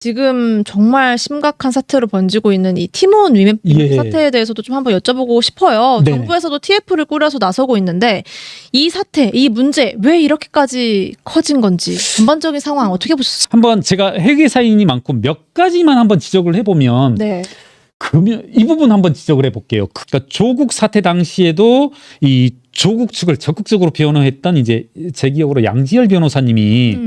지금 정말 심각한 사태로 번지고 있는 이 티몬 위메 사태에 대해서도 좀 한번 여쭤보고 싶어요. 네네. 정부에서도 TF를 꾸려서 나서고 있는데 이 사태, 이 문제 왜 이렇게까지 커진 건지 전반적인 상황 어떻게 보셨어요? 한번 제가 회계사인이 많고 몇 가지만 한번 지적을 해보면 네. 그러면 이 부분 한번 지적을 해볼게요. 그러니까 조국 사태 당시에도 이 조국 측을 적극적으로 변호했던 이제 제 기억으로 양지열 변호사님이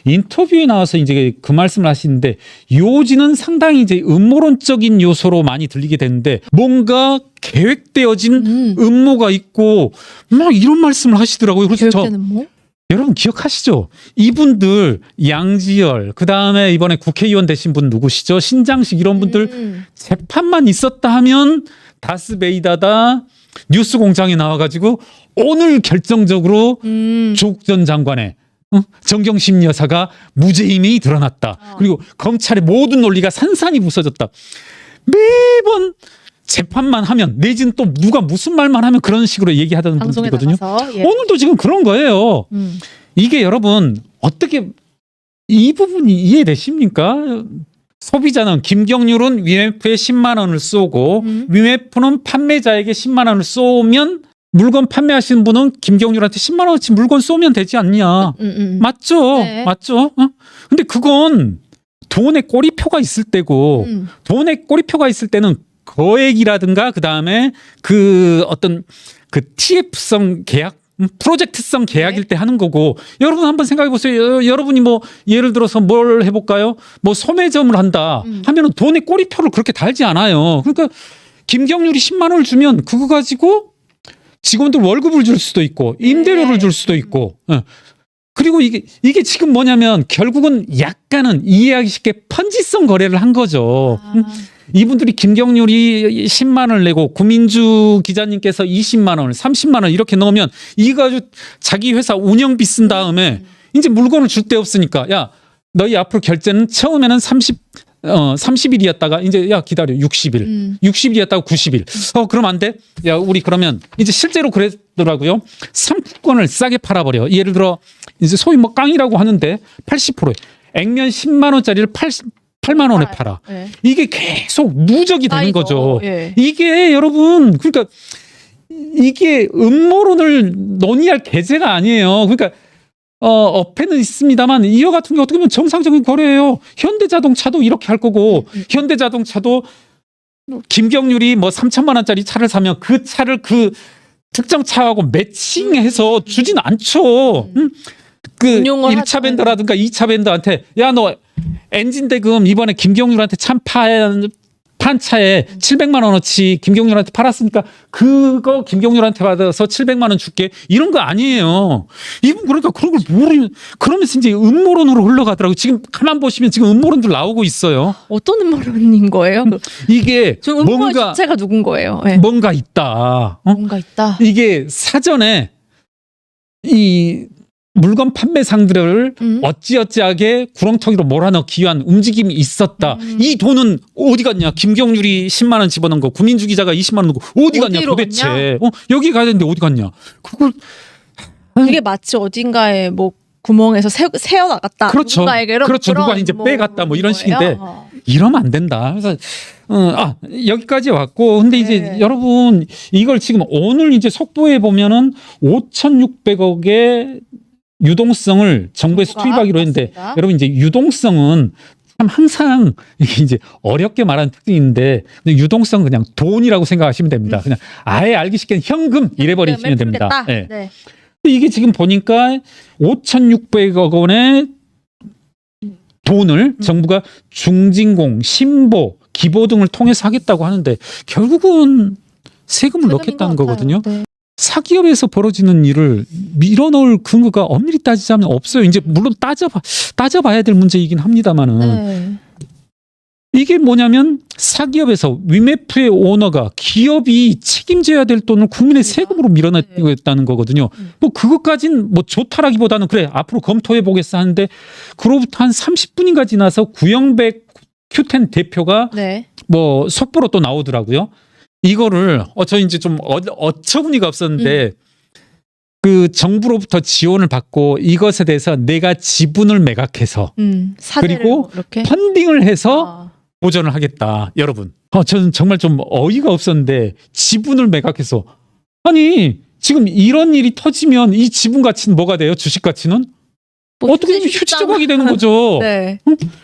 인터뷰에 나와서 이제 그 말씀을 하시는데 요지는 상당히 이제 음모론적인 요소로 많이 들리게 되는데 뭔가 계획되어진 음모가 있고 막 이런 말씀을 하시더라고요. 그래서 계획된 음모? 여러분 기억하시죠? 이분들 양지열 그다음에 이번에 국회의원 되신 분 누구시죠? 신장식 이런 분들 재판만 있었다 하면 다스베이다다 뉴스공장에 나와가지고 오늘 결정적으로 조국 전 장관의 정경심 여사가 무죄임이 드러났다. 그리고 검찰의 모든 논리가 산산이 부서졌다. 매번 재판만 하면 내지는 또 누가 무슨 말만 하면 그런 식으로 얘기하던 방송에 분들이거든요. 나가서, 예. 오늘도 지금 그런 거예요. 이게 여러분 어떻게 이 부분이 이해되십니까? 소비자는 김경률은 위메프에 10만 원을 쏘고 위메프는 판매자에게 10만 원을 쏘면 물건 판매하시는 분은 김경률한테 10만 원어치 물건 쏘면 되지 않냐. 맞죠? 네. 맞죠? 근데 그건 돈에 꼬리표가 있을 때고 돈에 꼬리표가 있을 때는 거액이라든가 그다음에 그 어떤 그 TF성 계약 프로젝트성 계약일 때 하는 거고 여러분 한번 생각해 보세요. 여러분이 뭐 예를 들어서 뭘 해볼까요? 뭐 소매점을 한다 하면은 돈에 꼬리표를 그렇게 달지 않아요. 그러니까 김경률이 10만 원을 주면 그거 가지고 직원들 월급을 줄 수도 있고 임대료를 줄 수도 있고 그리고 이게 지금 뭐냐면 결국은 약간은 이해하기 쉽게 펀지성 거래를 한 거죠. 이분들이 김경률이 10만 원을 내고 구민주 기자님께서 20만 원, 30만 원 이렇게 넣으면 이거 가지고 자기 회사 운영비 쓴 다음에 이제 물건을 줄 데 없으니까 야 너희 앞으로 결제는 처음에는 30일이었다가 이제 야 기다려 60일 60일이었다가 90일 그럼 안 돼? 야 우리 그러면 이제 실제로 그랬더라고요. 상품권을 싸게 팔아버려. 예를 들어 이제 소위 뭐 깡이라고 하는데 80%에 액면 10만 원짜리를 8만 원에 팔아. 네. 이게 계속 누적이 되는 거죠. 예. 이게 여러분 그러니까 이게 음모론을 논의할 계제가 아니에요. 그러니까 어폐는 있습니다만 이와 같은 게 어떻게 보면 정상적인 거래예요. 현대자동차도 이렇게 할 거고 현대자동차도 김경률이 뭐 3천만 원짜리 차를 사면 그 차를 그 특정 차하고 매칭해서 주진 않죠. 그 1차 밴더라든가 2차 밴더한테 야 너 엔진 대금 이번에 김경률한테 판 차에 700만 원어치 김경률한테 팔았으니까 그거 김경률한테 받아서 700만 원 줄게 이런 거 아니에요. 이분 그러니까 그런 걸 모르면 그러면서 이제 음모론으로 흘러가더라고요. 지금 가만 보시면 지금 음모론들 나오고 있어요. 어떤 음모론인 거예요? 이게 뭔가 주체가 누군 거예요? 네. 뭔가 있다. 뭔가 있다. 이게 사전에 이 물건 판매상들을 어찌어찌하게 구렁텅이로 몰아넣기 위한 움직임이 있었다. 이 돈은 어디 갔냐? 김경률이 10만 원 집어넣은 거, 구민주 기자가 20만 원 넣고 어디 갔냐 도대체? 여기 가야 되는데 어디 갔냐? 그걸 이게 마치 어딘가에 뭐 구멍에서 새어 나갔다. 그렇죠. 그렇죠. 누가 이제 빼갔다 뭐 이런 식인데 이러면 안 된다. 그래서 여기까지 왔고 근데 이제 여러분 이걸 지금 오늘 이제 속보에 보면은 5,600억의 유동성을 정부에서 투입하기로 했는데 맞습니다. 여러분 이제 유동성은 참 항상 이제 어렵게 말하는 특징인데 유동성 그냥 돈이라고 생각하시면 됩니다. 그냥 아예 알기 쉽게 현금 이래 버리시면 됩니다. 네. 네. 이게 지금 보니까 5,600억 원의 돈을 정부가 중진공, 신보, 기보 등을 통해서 하겠다고 하는데 결국은 세금을 넣겠다는 거거든요. 네. 사기업에서 벌어지는 일을 밀어넣을 근거가 엄밀히 따지자면 없어요. 이제 물론 따져봐야 될 문제이긴 합니다만은 네. 이게 뭐냐면 사기업에서 위메프의 오너가 기업이 책임져야 될 돈을 국민의 세금으로 밀어넣겠다는 거거든요. 뭐 그것까진 뭐 좋다라기보다는 그래 앞으로 검토해 보겠어 하는데 그로부터 한 30분인가 지나서 구영백 큐텐 대표가 뭐 속보로 또 나오더라고요. 이거를 저 이제 좀 어처구니가 없었는데 그 정부로부터 지원을 받고 이것에 대해서 내가 지분을 매각해서 사대를 그리고 뭐 이렇게 펀딩을 해서 보전을 하겠다. 여러분. 저는 정말 좀 어이가 없었는데 지분을 매각해서 아니 지금 이런 일이 터지면 이 지분 가치는 뭐가 돼요? 주식 가치는? 뭐 어떻게 보면 휴지 조각이 되는 거죠. 네.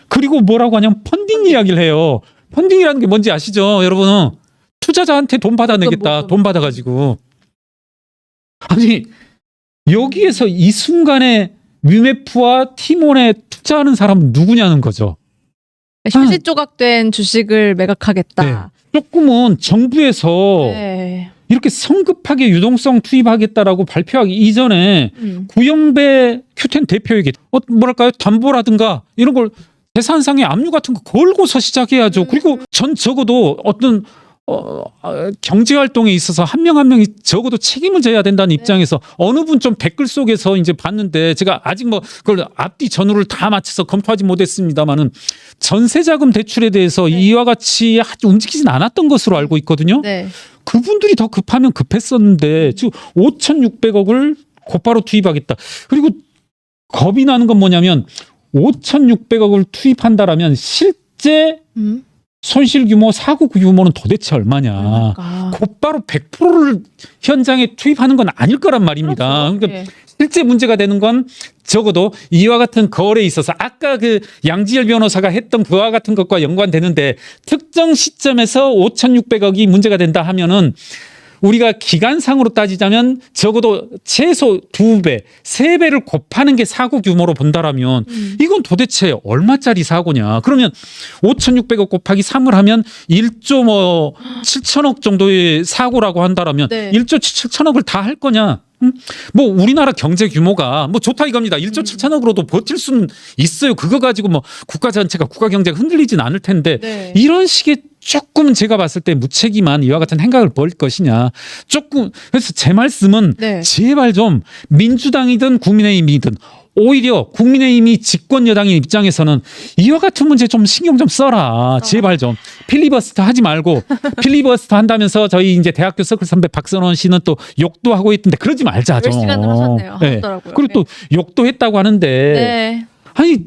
그리고 뭐라고 하냐면 펀딩 이야기를 해요. 펀딩이라는 게 뭔지 아시죠? 여러분은 투자자한테 돈 받아내겠다. 돈 받아가지고. 아니 여기에서 이 순간에 위메프와 티몬에 투자하는 사람은 누구냐는 거죠. 휴지 조각된 주식을 매각하겠다. 조금은 정부에서 네. 이렇게 성급하게 유동성 투입하겠다라고 발표하기 이전에 구영배 큐텐 대표에게 뭐랄까요 담보라든가 이런 걸 재산상의 압류 같은 거 걸고서 시작해야죠. 그리고 전 적어도 어떤 경제 활동에 있어서 한 명 한 명이 적어도 책임을 져야 된다는 입장에서 어느 분 좀 댓글 속에서 이제 봤는데 제가 아직 뭐 그걸 앞뒤 전후를 다 맞춰서 검토하지 못했습니다만은 전세자금 대출에 대해서 이와 같이 아주 움직이진 않았던 것으로 알고 있거든요. 네. 그분들이 더 급하면 급했었는데 지금 5,600억을 곧바로 투입하겠다. 그리고 겁이 나는 건 뭐냐면 5,600억을 투입한다라면 실제 손실 규모, 사고 규모는 도대체 얼마냐. 그러니까. 곧바로 100%를 현장에 투입하는 건 아닐 거란 말입니다. 그렇죠. 그러니까 실제 문제가 되는 건 적어도 이와 같은 거래에 있어서 아까 그 양지열 변호사가 했던 그와 같은 것과 연관되는데 특정 시점에서 5,600억이 문제가 된다 하면은 우리가 기간상으로 따지자면 적어도 최소 2배, 3배를 곱하는 게 사고 규모로 본다라면 이건 도대체 얼마짜리 사고냐. 그러면 5,600억 곱하기 3을 하면 1조 뭐 7천억 정도의 사고라고 한다라면 네. 1조 7천억을 다 할 거냐. 뭐 우리나라 경제 규모가 뭐 좋다 이겁니다. 1조 7천억으로도 버틸 수는 있어요. 그거 가지고 뭐 국가 전체가 국가 경제가 흔들리진 않을 텐데 네. 이런 식의 조금은 제가 봤을 때 무책임한 이와 같은 행각을 벌일 것이냐. 조금 그래서 제 말씀은 네. 제발 좀 민주당이든 국민의힘이든 오히려 국민의힘이 집권 여당인 입장에서는 이와 같은 문제 좀 신경 좀 써라. 제발 좀 필리버스터 하지 말고 필리버스터 한다면서 저희 이제 대학교 서클 선배 박선원 씨는 또 욕도 하고 있던데 그러지 말자 좀. 10시간을 하셨네요. 네. 하더라고요. 그리고 또 욕도 했다고 하는데 네. 아니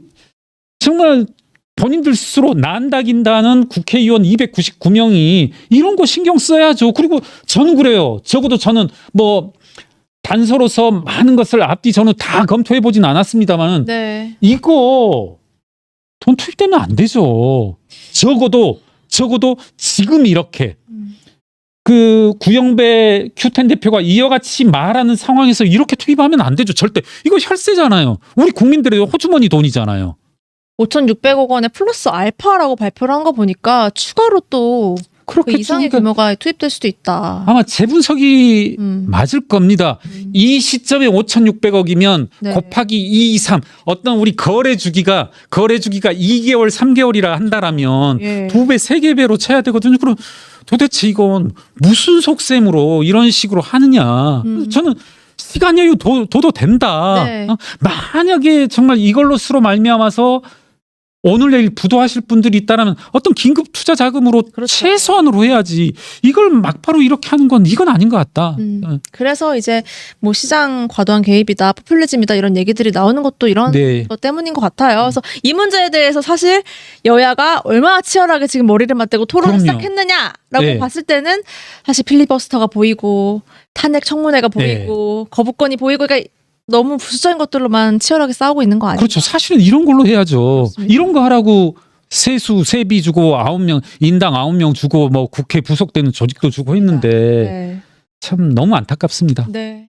정말 본인들 스스로 난다긴다는 국회의원 299명이 이런 거 신경 써야죠. 그리고 저는 그래요. 적어도 저는 뭐 단서로서 많은 것을 앞뒤 전후 다 검토해 보진 않았습니다만 네. 이거 돈 투입되면 안 되죠. 적어도 지금 이렇게 그 구영배 큐텐 대표가 이와 같이 말하는 상황에서 이렇게 투입하면 안 되죠. 절대. 이거 혈세잖아요. 우리 국민들의 호주머니 돈이잖아요. 5,600억 원에 플러스 알파라고 발표를 한 거 보니까 추가로 또 그 그렇게 이상의 규모가 투입될 수도 있다. 아마 재분석이 맞을 겁니다. 이 시점에 5,600억이면 네. 곱하기 2, 2, 3 어떤 우리 거래 주기가 2개월, 3개월이라 한다라면 예. 2배, 3배로 쳐야 되거든요. 그럼 도대체 이건 무슨 속셈으로 이런 식으로 하느냐. 저는 시간 여유 둬도 된다. 네. 만약에 정말 이걸로스로 말미암아서 오늘 내일 부도하실 분들이 있다면 어떤 긴급 투자 자금으로 그렇죠. 최소한으로 해야지 이걸 막바로 이렇게 하는 건 이건 아닌 것 같다. 그래서 이제 뭐 시장 과도한 개입이다, 포퓰리즘이다 이런 얘기들이 나오는 것도 이런 네. 것 때문인 것 같아요. 그래서 이 문제에 대해서 사실 여야가 얼마나 치열하게 지금 머리를 맞대고 토론을 그럼요. 시작했느냐라고 네. 봤을 때는 사실 필리버스터가 보이고 탄핵 청문회가 보이고 거부권이 보이고 그러니까 너무 부수적인 것들로만 치열하게 싸우고 있는 거 아니에요? 그렇죠. 사실은 이런 걸로 해야죠. 그렇습니다. 이런 거 하라고 세비 주고 9명 인당 9명 주고 뭐 국회 부속되는 조직도 주고 했는데 네. 참 너무 안타깝습니다. 네.